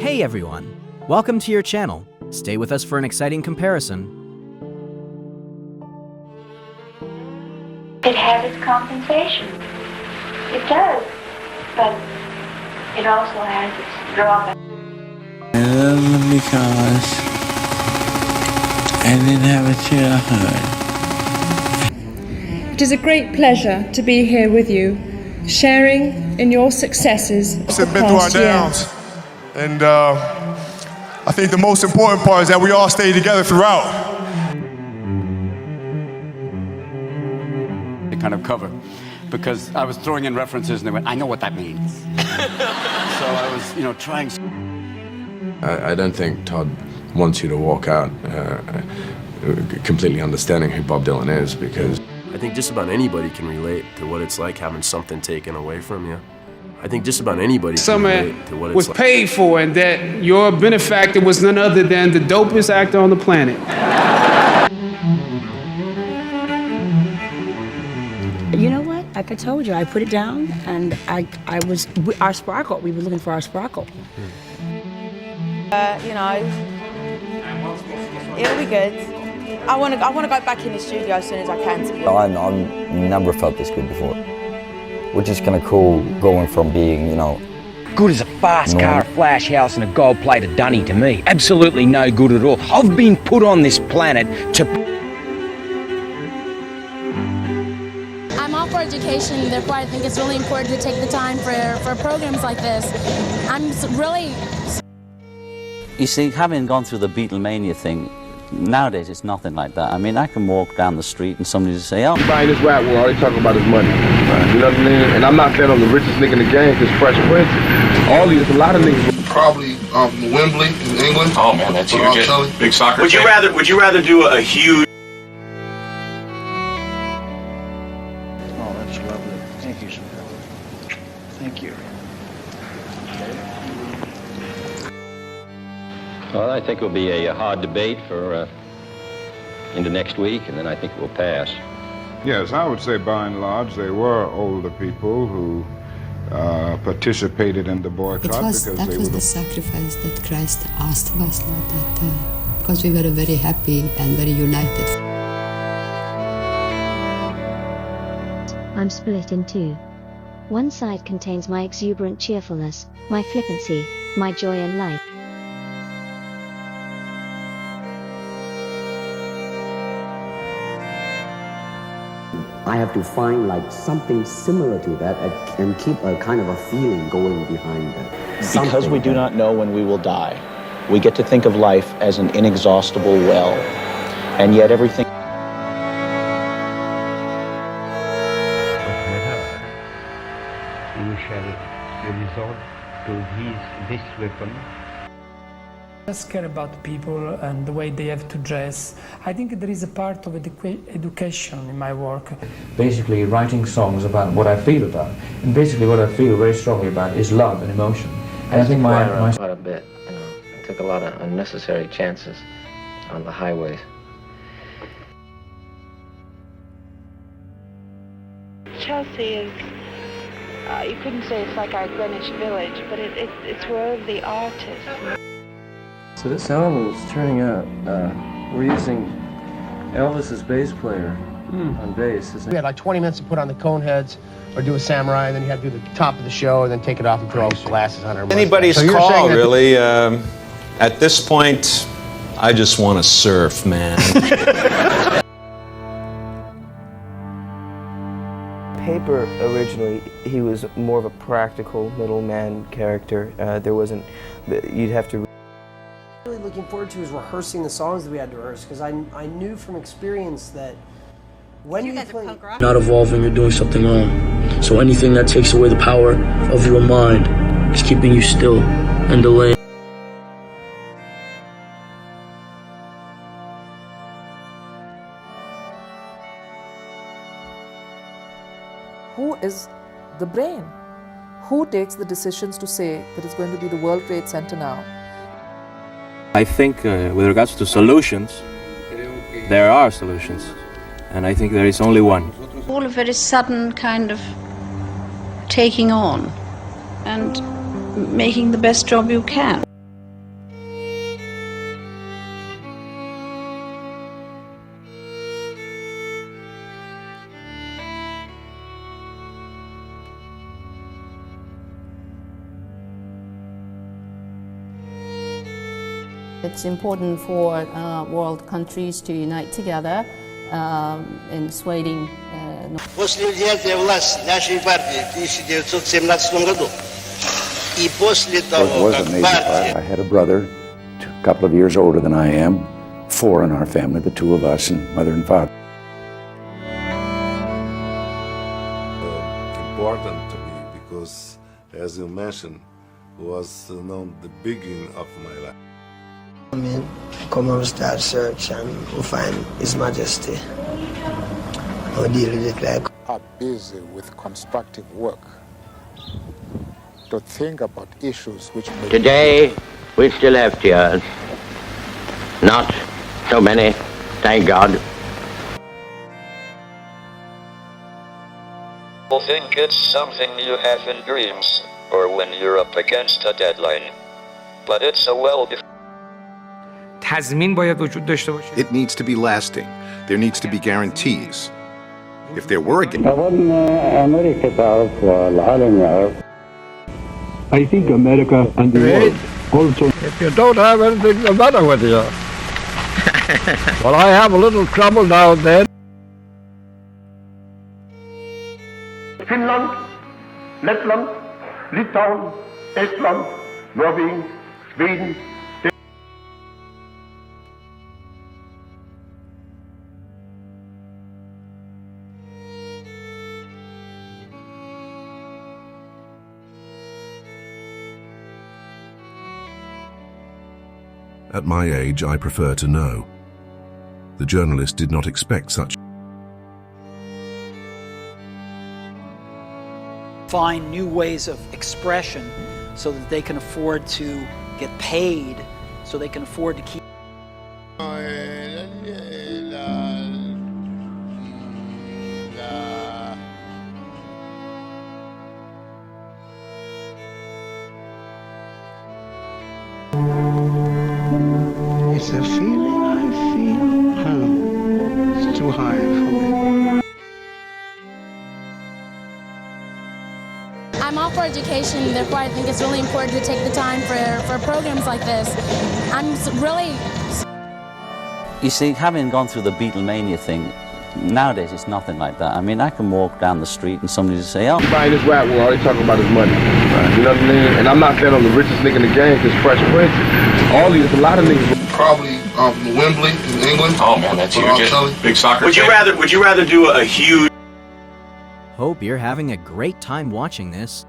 Hey everyone! Welcome to your channel. Stay with us for an exciting comparison. It has its compensation. It does. But it also has its drawbacks. I love them because I didn't have a childhood. It is a great pleasure to be here with you, sharing in your successes of the Been through our past year. downs, and I think the most important part is that we all stay together throughout. The kind of cover, because I was throwing in references and they went, I know what that means. So I was, trying. I don't think Todd wants you to walk out completely understanding who Bob Dylan is, because I think just about anybody can relate to what it's like having something taken away from you. I think just about anybody can relate to what it's was like. paid for, and that your benefactor was none other than the dopest actor on the planet. You know what? Like I told you, I put it down, and our sparkle. We were looking for our sparkle. It'll be good. I want to go back in the studio as soon as I can. I've never felt this good before, which is kind of cool, going from being, good as a fast car, a flash house, and a gold-plated dunny to me. Absolutely no good at all. I've been put on this planet to... I'm all for education, therefore I think it's really important to take the time for programs like this. I'm really... You see, having gone through the Beatlemania thing, nowadays it's nothing like that. I mean, I can walk down the street and somebody just say, oh... Everybody in this rap world, all they talk about is money. Right? You know what I mean? And I'm not saying I'm the richest nigga in the game, because Fresh Prince, a lot of niggas... Probably Wembley in England. Oh man, that's huge. Big soccer. Would you rather do a huge... Oh, that's lovely. Thank you, sir. Thank you. Well, I think it will be a hard debate for into next week, and then I think it will pass. Yes, I would say by and large they were older people who participated in the boycott that was the sacrifice that Christ asked of us, not that because we were very happy and very united. I'm split in two. One side contains my exuberant cheerfulness, my flippancy, my joy in life. I have to find like something similar to that and keep a kind of a feeling going behind that. Because we do not know when we will die, we get to think of life as an inexhaustible well, and yet everything... You shall resort to this weapon. I just care about people and the way they have to dress. I think there is a part of education in my work. Basically writing songs about what I feel about. And basically what I feel very strongly about is love and emotion. And I think my quite a bit, I took a lot of unnecessary chances on the highways. Chelsea is, you couldn't say it's like our Greenwich Village, but it's where the artists. So this album is turning out, we're using Elvis's bass player on bass. We had like 20 minutes to put on the cone heads or do a samurai, and then you had to do the top of the show and then take it off and throw glasses on her. Anybody's call, really. At this point, I just want to surf, man. Paper, originally, he was more of a practical middleman character. There wasn't, you'd have to... Really looking forward to is rehearsing the songs that we had to rehearse, because I knew from experience that when you play... Not evolving, you're doing something wrong. So anything that takes away the power of your mind is keeping you still and delaying. Who is the brain? Who takes the decisions to say that it's going to be the World Trade Center now? I think with regards to solutions, there are solutions. And I think there is only one. All of it is sudden kind of taking on and making the best job you can. It's important for world countries to unite together in persuading. После взятия власти нашей партии в 1917 году и после того, как партия... I had a brother, a couple of years older than I am, 4 in our family, the 2 of us, and mother and father. Important to me because, as you mentioned, was the beginning of my life. Come on, start search and we'll find His Majesty. I'll deal with it like. Are busy with constructive work to think about issues which may... Today, we still have tears. Not so many, thank God. People think it's something you have in dreams, or when you're up against a deadline. But it's a It needs to be lasting. There needs to be guarantees. If there were a I think America and the world also... If you don't have anything the matter with you. Well, I have a little trouble now and then. Finland, Lettland, Litauen, Estland, Norway, Sweden. At my age, I prefer to know. The journalist did not expect such. Find new ways of expression so that they can afford to get paid, so they can afford to keep. It's a feeling I feel. It's too high for me. I'm all for education, therefore I think it's really important to take the time for programs like this. I'm really... You see, having gone through the Beatlemania thing, nowadays it's nothing like that. I mean, I can walk down the street and somebody just say, oh... Everybody in this rap world, all they talking about is money. You know what I mean? And I'm not saying I'm the richest nigga in the game, because Fresh Prince, a lot of niggas... Probably Wembley in England. Oh man, that's huge. Big soccer. Would you rather do a huge... Hope you're having a great time watching this.